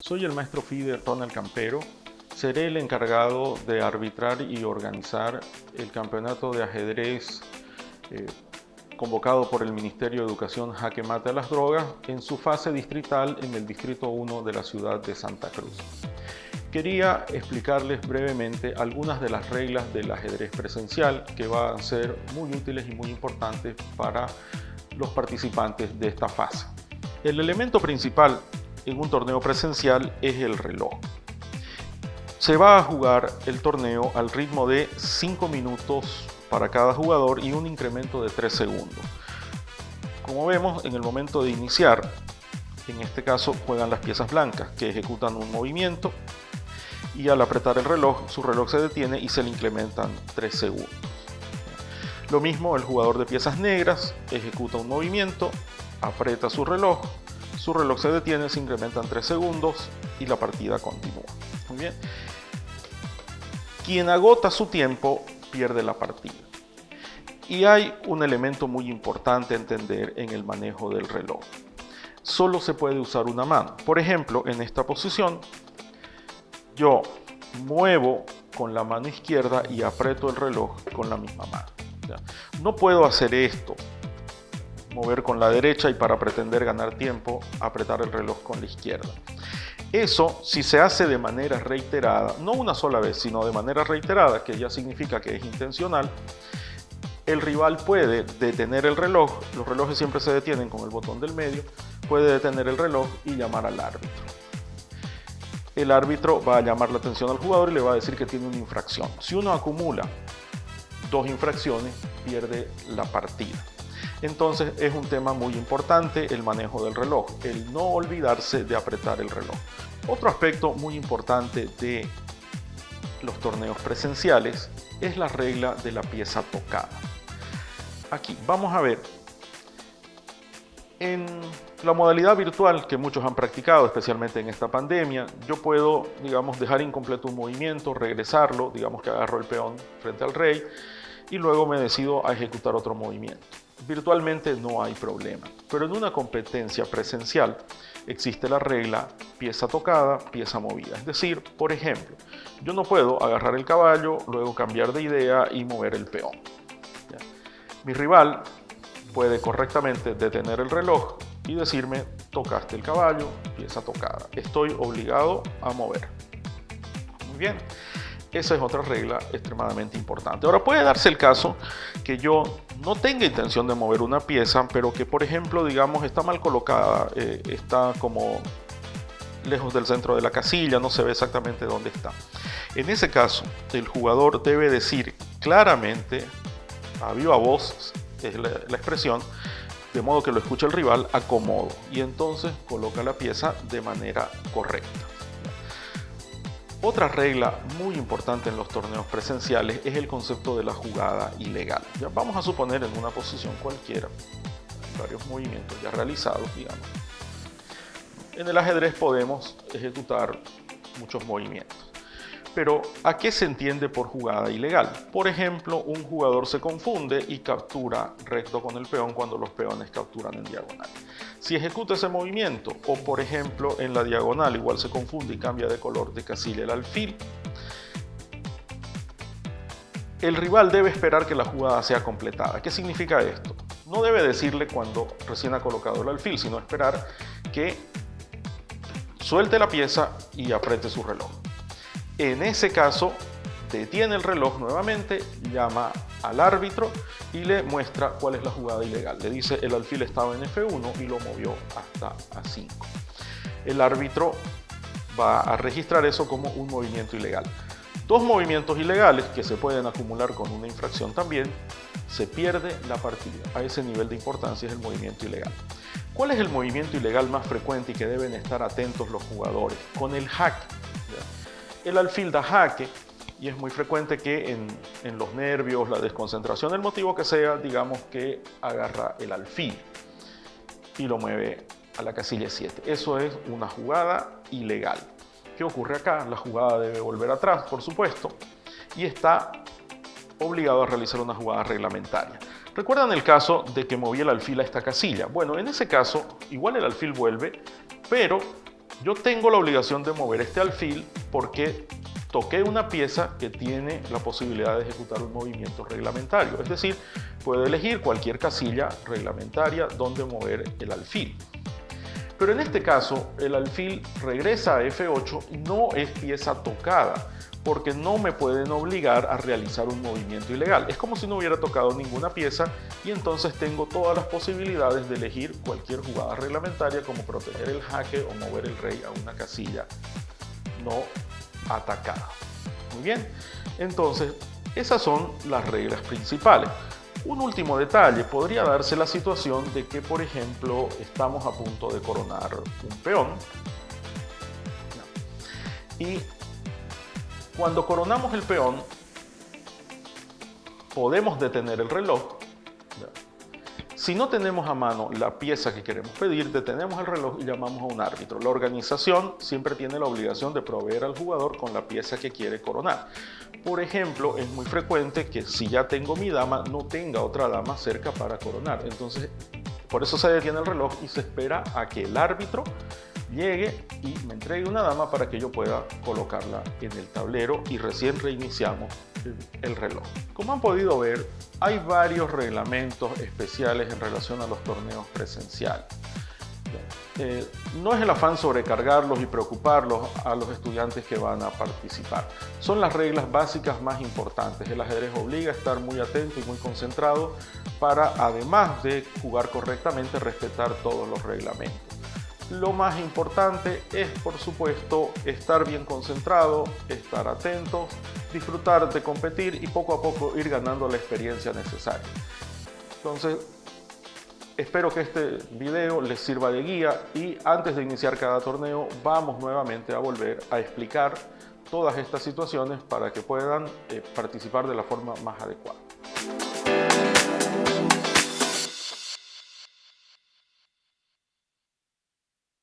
Soy el maestro FIDE Ronald Campero. Seré el encargado de arbitrar y organizar el campeonato de ajedrez convocado por el Ministerio de Educación Jaque Mate a las Drogas en su fase distrital en el Distrito 1 de la ciudad de Santa Cruz. Quería explicarles brevemente algunas de las reglas del ajedrez presencial que van a ser muy útiles y muy importantes para los participantes de esta fase. El elemento principal en un torneo presencial es el reloj. Se va a jugar el torneo al ritmo de 5 minutos para cada jugador y un incremento de 3 segundos. Como vemos, en el momento de iniciar, en este caso juegan las piezas blancas que ejecutan un movimiento y al apretar el reloj, su reloj se detiene y se le incrementan 3 segundos. Lo mismo el jugador de piezas negras ejecuta un movimiento, aprieta su reloj se detiene, se incrementan 3 segundos y la partida continúa. Muy bien. Quien agota su tiempo pierde la partida. Y hay un elemento muy importante a entender en el manejo del reloj. Solo se puede usar una mano. Por ejemplo, en esta posición, yo muevo con la mano izquierda y aprieto el reloj con la misma mano. No puedo hacer esto, mover con la derecha y para pretender ganar tiempo, apretar el reloj con la izquierda. Eso, si se hace de manera reiterada, no una sola vez, sino de manera reiterada, que ya significa que es intencional, el rival puede detener el reloj, los relojes siempre se detienen con el botón del medio, puede detener el reloj y llamar al árbitro. El árbitro va a llamar la atención al jugador y le va a decir que tiene una infracción. Si uno acumula 2 infracciones, pierde la partida. Entonces es un tema muy importante el manejo del reloj, el no olvidarse de apretar el reloj. Otro aspecto muy importante de los torneos presenciales es la regla de la pieza tocada. Aquí vamos a ver, en la modalidad virtual que muchos han practicado, especialmente en esta pandemia, yo puedo, dejar incompleto un movimiento, regresarlo, que agarro el peón frente al rey y luego me decido a ejecutar otro movimiento. Virtualmente no hay problema, pero en una competencia presencial existe la regla pieza tocada, pieza movida. Es decir, por ejemplo, yo no puedo agarrar el caballo, luego cambiar de idea y mover el peón. ¿Ya? Mi rival puede correctamente detener el reloj y decirme, tocaste el caballo, pieza tocada. Estoy obligado a mover. Muy bien. Esa es otra regla extremadamente importante. Ahora puede darse el caso que yo no tenga intención de mover una pieza, pero que por ejemplo, está mal colocada, está como lejos del centro de la casilla, no se ve exactamente dónde está. En ese caso, el jugador debe decir claramente, a viva voz, es la expresión, de modo que lo escuche el rival, acomodo, y entonces coloca la pieza de manera correcta. Otra regla muy importante en los torneos presenciales es el concepto de la jugada ilegal. Ya vamos a suponer en una posición cualquiera, varios movimientos ya realizados, En el ajedrez podemos ejecutar muchos movimientos. Pero, ¿a qué se entiende por jugada ilegal? Por ejemplo, un jugador se confunde y captura recto con el peón cuando los peones capturan en diagonal. Si ejecuta ese movimiento, o por ejemplo en la diagonal igual se confunde y cambia de color de casilla el alfil, el rival debe esperar que la jugada sea completada. ¿Qué significa esto? No debe decirle cuando recién ha colocado el alfil, sino esperar que suelte la pieza y apriete su reloj. En ese caso, detiene el reloj nuevamente, llama al árbitro y le muestra cuál es la jugada ilegal. Le dice el alfil estaba en F1 y lo movió hasta A5. El árbitro va a registrar eso como un movimiento ilegal. 2 movimientos ilegales que se pueden acumular con una infracción también, se pierde la partida. A ese nivel de importancia es el movimiento ilegal. ¿Cuál es el movimiento ilegal más frecuente y que deben estar atentos los jugadores? Con el jaque. El alfil da jaque y es muy frecuente que en los nervios, la desconcentración, el motivo que sea, que agarra el alfil y lo mueve a la casilla 7. Eso es una jugada ilegal. ¿Qué ocurre acá? La jugada debe volver atrás, por supuesto, y está obligado a realizar una jugada reglamentaria. ¿Recuerdan el caso de que moví el alfil a esta casilla? Bueno, en ese caso, igual el alfil vuelve, pero Yo tengo la obligación de mover este alfil porque toqué una pieza que tiene la posibilidad de ejecutar un movimiento reglamentario. Es decir, puedo elegir cualquier casilla reglamentaria donde mover el alfil. Pero en este caso, el alfil regresa a F8 y no es pieza tocada, porque no me pueden obligar a realizar un movimiento ilegal. Es como si no hubiera tocado ninguna pieza y entonces tengo todas las posibilidades de elegir cualquier jugada reglamentaria como proteger el jaque o mover el rey a una casilla no atacada. Muy bien, entonces esas son las reglas principales. Un último detalle, podría darse la situación de que, por ejemplo, estamos a punto de coronar un peón. Y cuando coronamos el peón, podemos detener el reloj. Si no tenemos a mano la pieza que queremos pedir, detenemos el reloj y llamamos a un árbitro. La organización siempre tiene la obligación de proveer al jugador con la pieza que quiere coronar. Por ejemplo, es muy frecuente que si ya tengo mi dama, no tenga otra dama cerca para coronar. Entonces, por eso se detiene el reloj y se espera a que el árbitro llegue y me entregue una dama para que yo pueda colocarla en el tablero y recién reiniciamos el reloj. Como han podido ver, hay varios reglamentos especiales en relación a los torneos presenciales. No es el afán sobrecargarlos y preocuparlos a los estudiantes que van a participar. Son las reglas básicas más importantes. El ajedrez obliga a estar muy atento y muy concentrado para, además de jugar correctamente, respetar todos los reglamentos. Lo más importante es, por supuesto, estar bien concentrado, estar atento, disfrutar de competir y poco a poco ir ganando la experiencia necesaria. Entonces, espero que este video les sirva de guía y antes de iniciar cada torneo vamos nuevamente a volver a explicar todas estas situaciones para que puedan participar de la forma más adecuada.